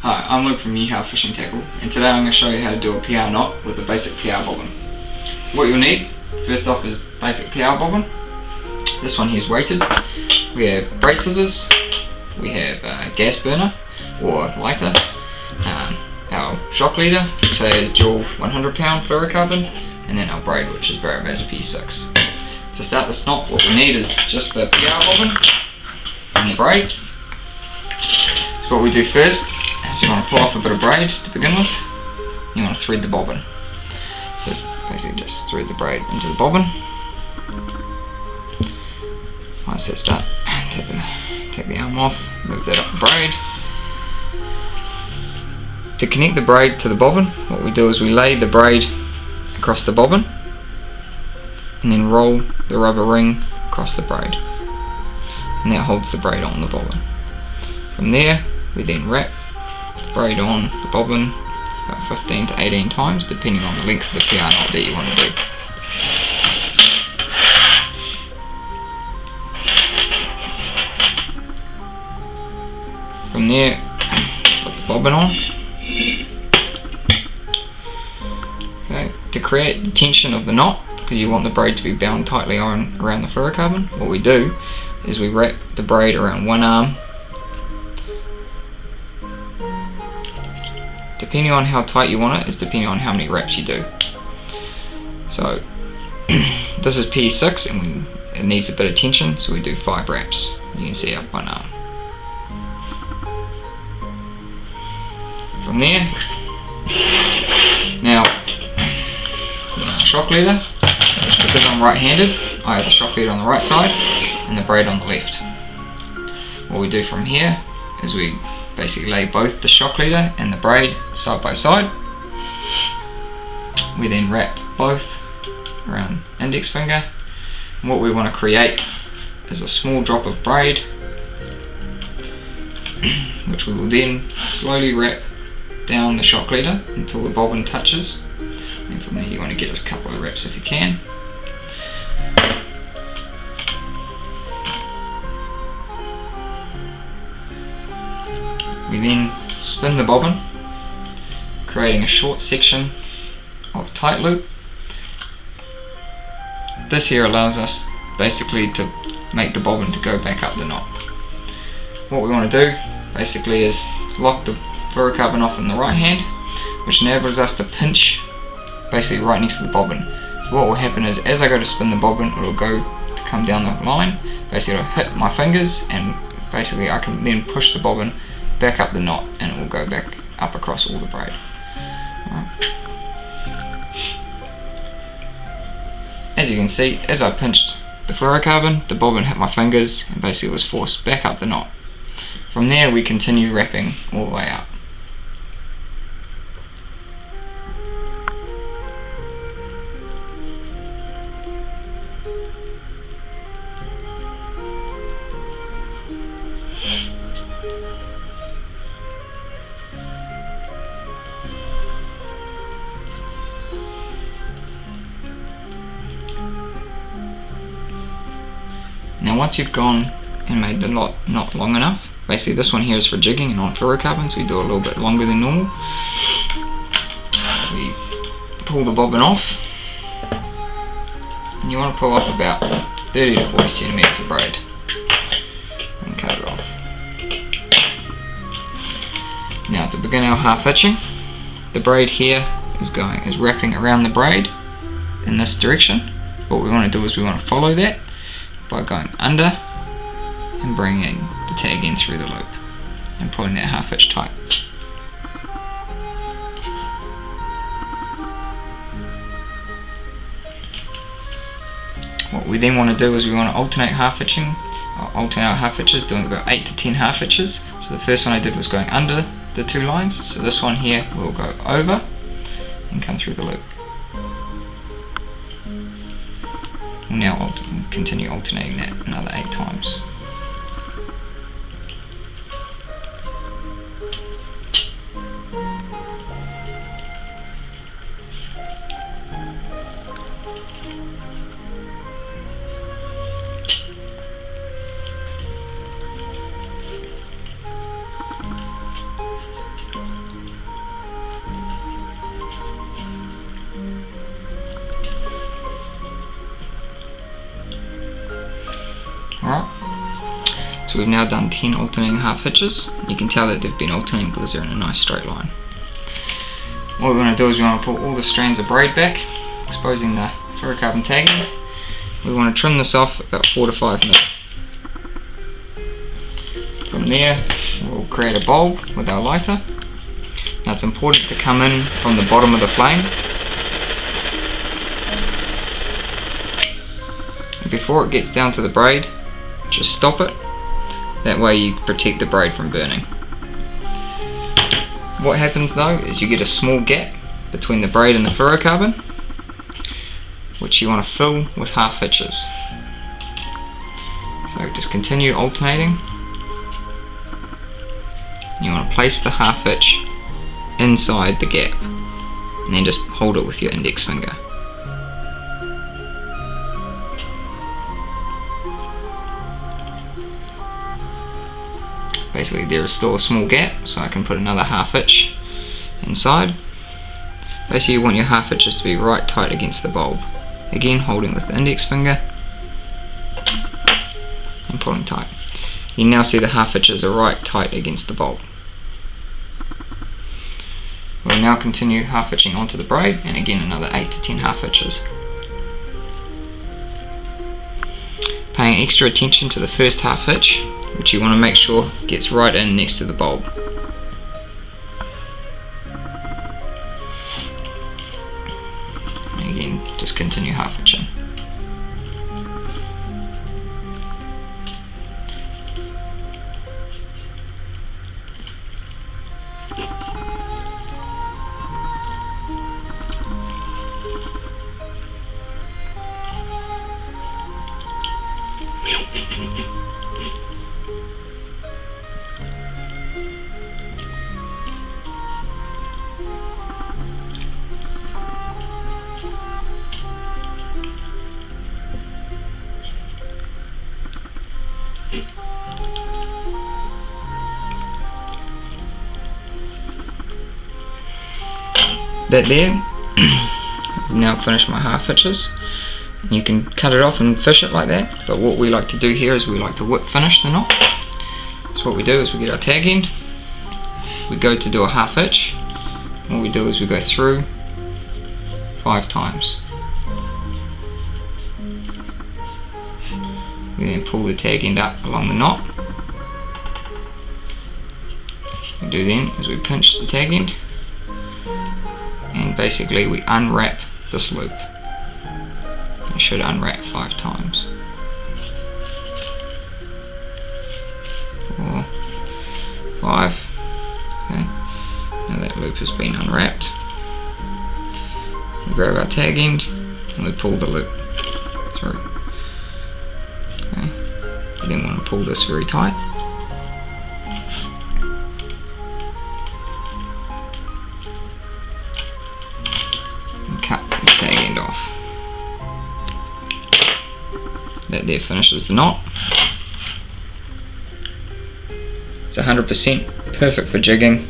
Hi, I'm Luke from YEEHAA Fishing Tackle, and today I'm going to show you how to do a PR knot with a basic PR bobbin. What you'll need, first off, is basic PR bobbin. This one here is weighted. We have braid scissors, we have a gas burner or lighter, our shock leader, which has dual 100 pound fluorocarbon, and then our braid, which is briad P6. To start this knot, what we need is just the PR bobbin and the braid. So what we do first is you want to pull off a bit of braid to begin with. You want to thread the bobbin. So basically just thread the braid into the bobbin. Once that's done, take the arm off, move that up the braid. To connect the braid to the bobbin, what we do is we lay the braid across the bobbin and then roll the rubber ring across the braid. And that holds the braid on the bobbin. From there, we then wrap the braid on the bobbin about 15 to 18 times, depending on the length of the PR knot that you want to do. From there, put the bobbin on. Okay, to create the tension of the knot, because you want the braid to be bound tightly around the fluorocarbon, what we do is we wrap the braid around one arm. Depending on how tight you want it, is depending on how many wraps you do. So this is P6 and it needs a bit of tension, so we do 5 wraps. You can see up one arm. From there, now shock leader, which because I'm right-handed, I have the shock leader on the right side and the braid on the left. What we do from here is we basically lay both the shock leader and the braid side by side. We then wrap both around index finger, and what we want to create is a small drop of braid which we will then slowly wrap down the shock leader until the bobbin touches, and from there you want to get a couple of wraps if you can. We then spin the bobbin, creating a short section of tight loop. This here allows us basically to make the bobbin to go back up the knot. What we want to do basically is lock the fluorocarbon off in the right hand, which enables us to pinch basically right next to the bobbin. So what will happen is as I go to spin the bobbin, it will go to come down the line, basically it'll hit my fingers, and basically I can then push the bobbin back up the knot and it will go back up across all the braid. Right. As you can see, as I pinched the fluorocarbon, the bobbin hit my fingers and basically was forced back up the knot. From there we continue wrapping all the way up. Now once you've gone and made the knot not long enough, basically this one here is for jigging and on fluorocarbon, so we do a little bit longer than normal. We pull the bobbin off, and you want to pull off about 30 to 40 centimeters of braid and cut it off. Now to begin our half hitching, the braid here is wrapping around the braid in this direction. What we want to do is we want to follow that by going under and bringing the tag in through the loop and pulling that half hitch tight. What we then want to do is we want to alternate our half hitches, doing about 8 to 10 half hitches. So the first one I did was going under the 2 lines, so this one here will go over and come through the loop. We'll now continue alternating that another 8 times. So we've now done 10 alternating half hitches. You can tell that they've been alternating because they're in a nice straight line. What we want to do is we want to pull all the strands of braid back, exposing the fluorocarbon tagging. We want to trim this off about 4 to 5 mil. From there we'll create a bulb with our lighter. Now it's important to come in from the bottom of the flame. And before it gets down to the braid, just stop it. That way you protect the braid from burning. What happens though is you get a small gap between the braid and the fluorocarbon, which you want to fill with half hitches. So just continue alternating. You want to place the half hitch inside the gap and then just hold it with your index finger. Basically there is still a small gap, so I can put another half hitch inside. Basically you want your half hitches to be right tight against the bulb. Again, holding with the index finger and pulling tight. You now see the half hitches are right tight against the bulb. We'll now continue half hitching onto the braid, and again another 8 to 10 half hitches. Paying extra attention to the first half hitch, which you want to make sure gets right in next to the bulb. And again, just continue half hitching. That there is now finished my half hitches. You can cut it off and fish it like that, but what we like to do here is we like to whip finish the knot. So what we do is we get our tag end, we go to do a half hitch, what we do is we go through 5 times. We then pull the tag end up along the knot. What we do then is we pinch the tag end, and basically we unwrap this loop. It should unwrap 5 times. 4, 5. Okay. Now that loop has been unwrapped. We grab our tag end and we pull the loop through. Okay. We then want to pull this very tight. Cut the tag end off. That there finishes the knot. It's 100% perfect for jigging.